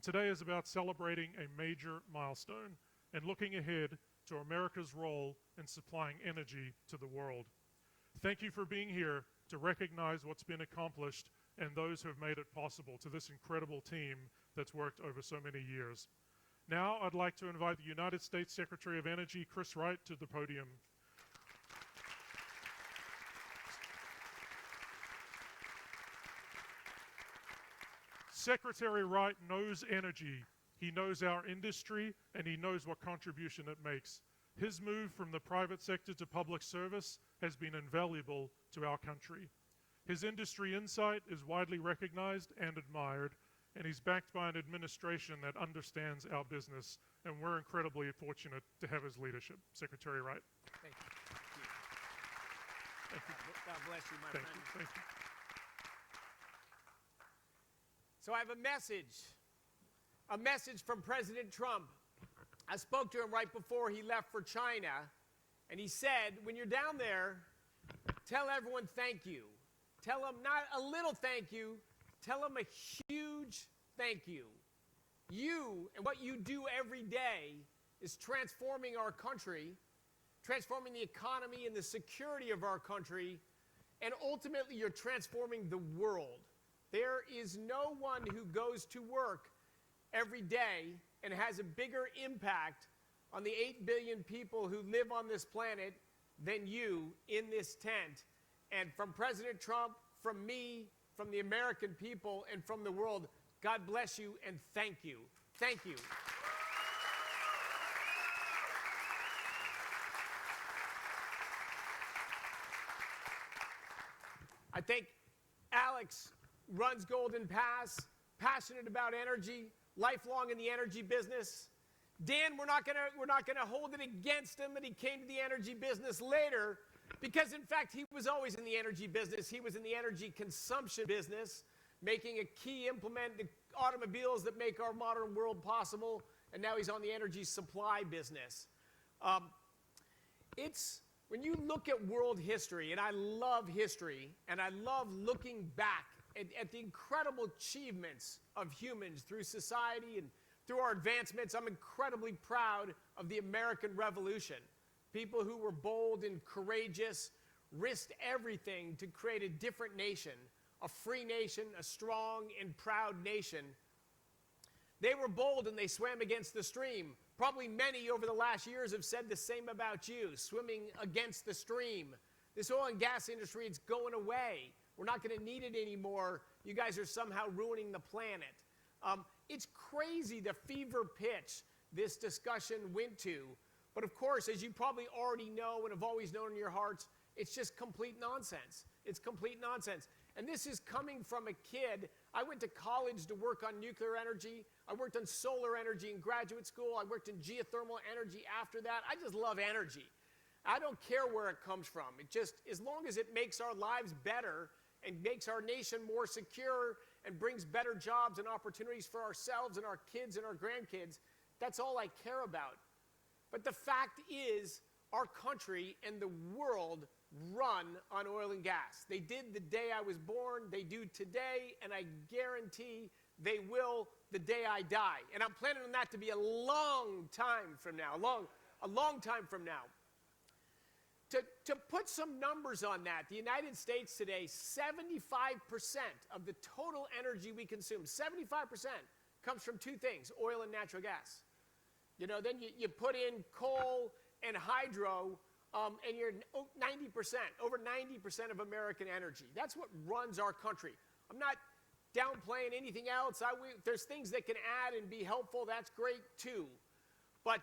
And today is about celebrating a major milestone and looking ahead to America's role in supplying energy to the world. Thank you for being here to recognize what's been accomplished and those who have made it possible to this incredible team that's worked over so many years. Now I'd like to invite the United States Secretary of Energy, Chris Wright, to the podium. Secretary Wright knows energy, he knows our industry, and he knows what contribution it makes. His move from the private sector to public service has been invaluable to our country. His industry insight is widely recognized and admired, and he's backed by an administration that understands our business, and we're incredibly fortunate to have his leadership. Secretary Wright. Thank you. Thank you. God bless you, my friend. Thank you. So I have a message from President Trump. I spoke to him right before he left for China, and he said, when you're down there, tell everyone thank you. Tell them not a little thank you, tell them a huge thank you. You and what you do every day is transforming our country, transforming the economy and the security of our country, and ultimately you're transforming the world. There is no one who goes to work every day and has a bigger impact on the 8 billion people who live on this planet than you in this tent. And from President Trump, from me, from the American people, and from the world, God bless you and thank you. Thank you. I think Alex runs Golden Pass, passionate about energy, lifelong in the energy business. Dan, we're not gonna hold it against him that he came to the energy business later, because in fact he was always in the energy business. He was in the energy consumption business, making a key implement the automobiles that make our modern world possible, and now he's on the energy supply business. When you look at world history, and I love history, and I love looking back at the incredible achievements of humans through society and through our advancements, I'm incredibly proud of the American Revolution. People who were bold and courageous, risked everything to create a different nation, a free nation, a strong and proud nation. They were bold and they swam against the stream. Probably many over the last years have said the same about you, swimming against the stream. This oil and gas industry, it's going away. We're not going to need it anymore. You guys are somehow ruining the planet. It's crazy the fever pitch this discussion went to. But of course, as you probably already know and have always known in your hearts, it's just complete nonsense. It's complete nonsense. And this is coming from a kid. I went to college to work on nuclear energy. I worked on solar energy in graduate school. I worked in geothermal energy after that. I just love energy. I don't care where it comes from. It just, as long as it makes our lives better and makes our nation more secure and brings better jobs and opportunities for ourselves and our kids and our grandkids, that's all I care about. But the fact is, our country and the world run on oil and gas. They did the day I was born, they do today, and I guarantee they will the day I die. And I'm planning on that to be a long time from now, a long time from now. To put some numbers on that, the United States today, 75% of the total energy we consume, 75% comes from two things, oil and natural gas. You know, then you put in coal and hydro, and you're 90%, over 90% of American energy. That's what runs our country. I'm not downplaying anything else. There's things that can add and be helpful. That's great too. But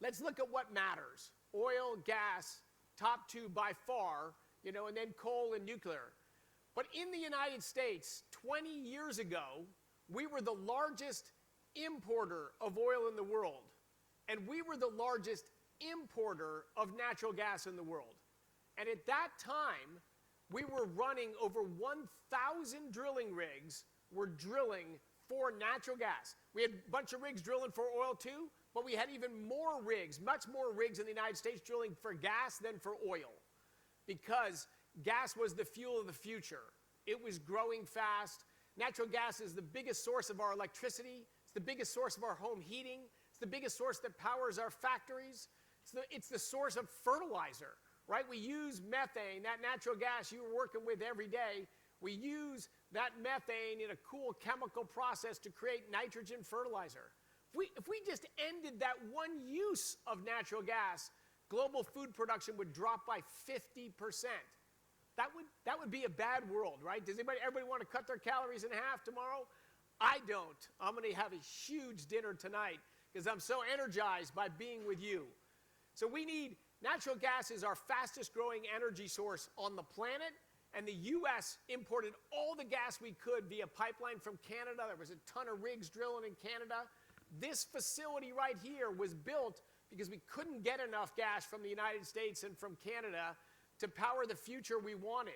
let's look at what matters. Oil, gas, top two by far, you know, and then coal and nuclear. But in the United States, 20 years ago, we were the largest importer of oil in the world. And we were the largest importer of natural gas in the world. And at that time, we were running over 1,000 drilling rigs were drilling for natural gas. We had a bunch of rigs drilling for oil too, but we had even more rigs, much more rigs in the United States drilling for gas than for oil, because gas was the fuel of the future. It was growing fast. Natural gas is the biggest source of our electricity. It's the biggest source of our home heating. It's the biggest source that powers our factories. It's the source of fertilizer, right? We use methane, that natural gas you were working with every day. We use that methane in a cool chemical process to create nitrogen fertilizer. If we just ended that one use of natural gas, global food production would drop by 50%. That would be a bad world, right? Does everybody want to cut their calories in half tomorrow? I don't. I'm going to have a huge dinner tonight because I'm so energized by being with you. So natural gas is our fastest growing energy source on the planet, and the U.S. imported all the gas we could via pipeline from Canada. There was a ton of rigs drilling in Canada. This facility right here was built because we couldn't get enough gas from the United States and from Canada to power the future we wanted.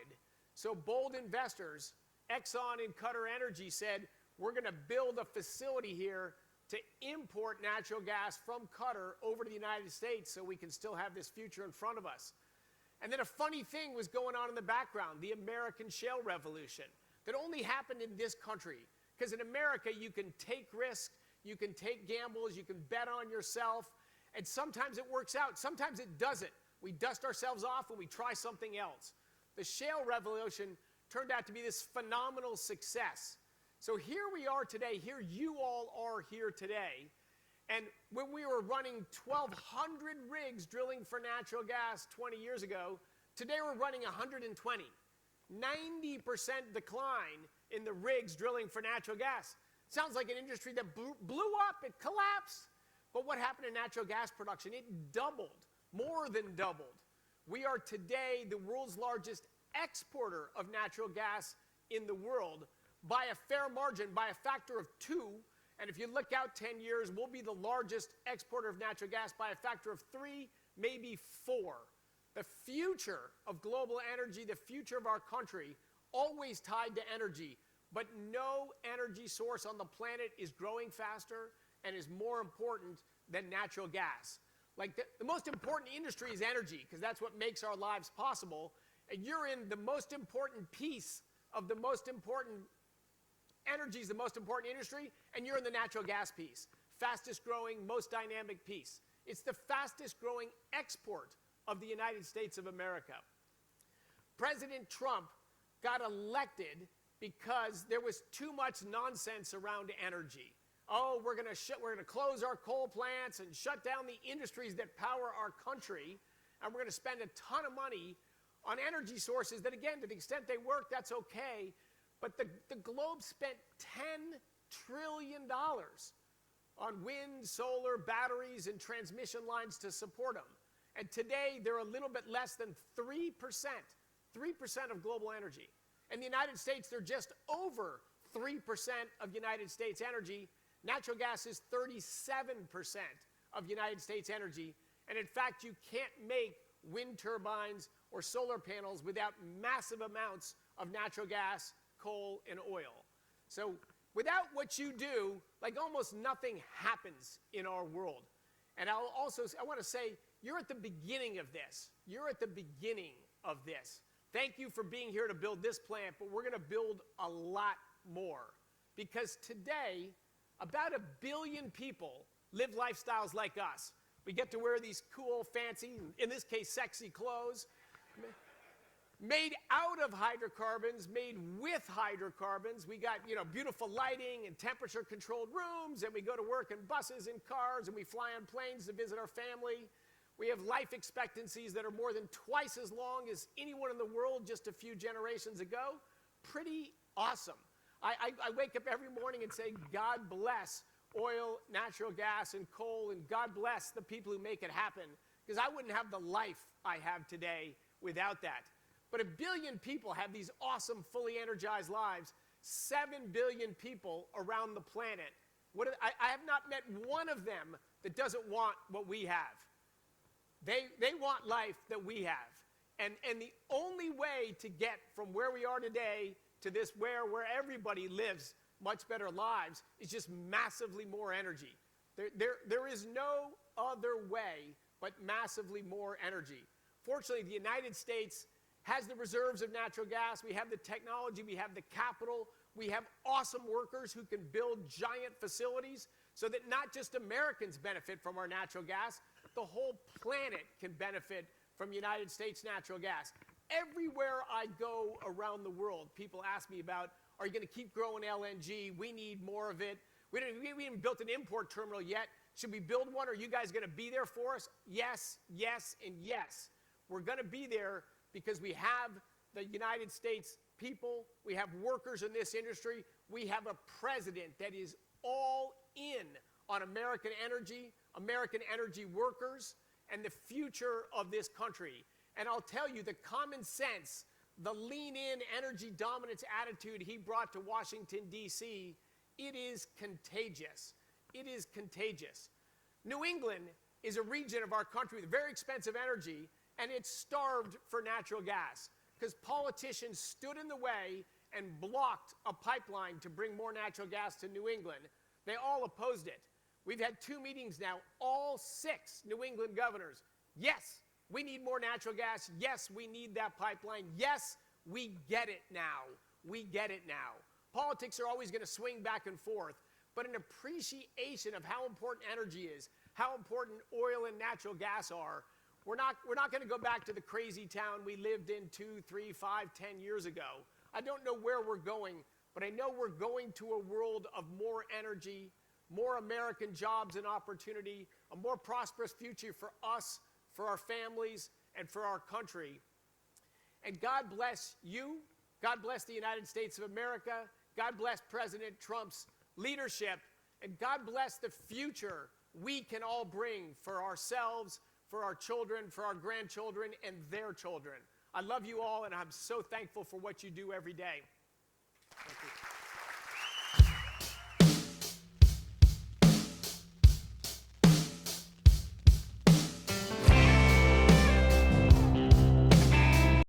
So bold investors, Exxon and Qatar Energy, said, we're going to build a facility here to import natural gas from Qatar over to the United States so we can still have this future in front of us. And then a funny thing was going on in the background, the American shale revolution, that only happened in this country. Because in America, you can take risks, you can take gambles, you can bet on yourself, and sometimes it works out, sometimes it doesn't. We dust ourselves off and we try something else. The shale revolution turned out to be this phenomenal success. So here we are today, here you all are here today, and when we were running 1,200 rigs drilling for natural gas 20 years ago, today we're running 120. 90% decline in the rigs drilling for natural gas. Sounds like an industry that blew up, it collapsed. But what happened in natural gas production? It doubled, more than doubled. We are today the world's largest exporter of natural gas in the world by a fair margin, by a factor of 2. And if you look out 10 years, we'll be the largest exporter of natural gas by a factor of 3, maybe 4. The future of global energy, the future of our country, always tied to energy. But no energy source on the planet is growing faster and is more important than natural gas. Like the most important industry is energy, because that's what makes our lives possible. And you're in the most important piece of the most important energy is the most important industry, and you're in the natural gas piece. Fastest growing, most dynamic piece. It's the fastest growing export of the United States of America. President Trump got elected because there was too much nonsense around energy. Oh, we're going to close our coal plants and shut down the industries that power our country, and we're going to spend a ton of money on energy sources that, again, to the extent they work, that's okay. But the globe spent $10 trillion on wind, solar, batteries, and transmission lines to support them. And today, they're a little bit less than 3% of global energy. In the United States, they're just over 3% of United States energy. Natural gas is 37% of United States energy. And in fact, you can't make wind turbines or solar panels without massive amounts of natural gas, coal, and oil. So without what you do, like almost nothing happens in our world. And I want to say, you're at the beginning of this. You're at the beginning of this. Thank you for being here to build this plant, but we're going to build a lot more. Because today, about 1 billion people live lifestyles like us. We get to wear these cool, fancy, in this case, sexy clothes, made out of hydrocarbons, made with hydrocarbons. We got, beautiful lighting and temperature-controlled rooms, and we go to work in buses and cars, and we fly on planes to visit our family. We have life expectancies that are more than twice as long as anyone in the world just a few generations ago. Pretty awesome. I wake up every morning and say, God bless oil, natural gas, and coal, and God bless the people who make it happen, because I wouldn't have the life I have today without that. But 1 billion people have these awesome, fully energized lives. 7 billion people around the planet. I have not met one of them that doesn't want what we have. They want life that we have. And the only way to get from where we are today to this where everybody lives much better lives is just massively more energy. There is no other way but massively more energy. Fortunately, the United States has the reserves of natural gas. We have the technology. We have the capital. We have awesome workers who can build giant facilities so that not just Americans benefit from our natural gas, the whole planet can benefit from United States natural gas. Everywhere I go around the world, people ask me about, are you going to keep growing LNG? We need more of it. We haven't built an import terminal yet. Should we build one? Are you guys going to be there for us? Yes, yes, and yes. We're going to be there because we have the United States people. We have workers in this industry. We have a president that is all in on American energy workers, and the future of this country. And I'll tell you, the common sense, the lean-in energy dominance attitude he brought to Washington, D.C., it is contagious. It is contagious. New England is a region of our country with very expensive energy, and it's starved for natural gas because politicians stood in the way and blocked a pipeline to bring more natural gas to New England. They all opposed it. We've had 2 meetings now, all 6 New England governors. Yes, we need more natural gas. Yes, we need that pipeline. Yes, we get it now. We get it now. Politics are always going to swing back and forth, but an appreciation of how important energy is, how important oil and natural gas are. We're not going to go back to the crazy town we lived in 2, 3, 5, 10 years ago. I don't know where we're going, but I know we're going to a world of more energy, more American jobs and opportunity, a more prosperous future for us, for our families, and for our country. And God bless you. God bless the United States of America. God bless President Trump's leadership. And God bless the future we can all bring for ourselves, for our children, for our grandchildren, and their children. I love you all, and I'm so thankful for what you do every day.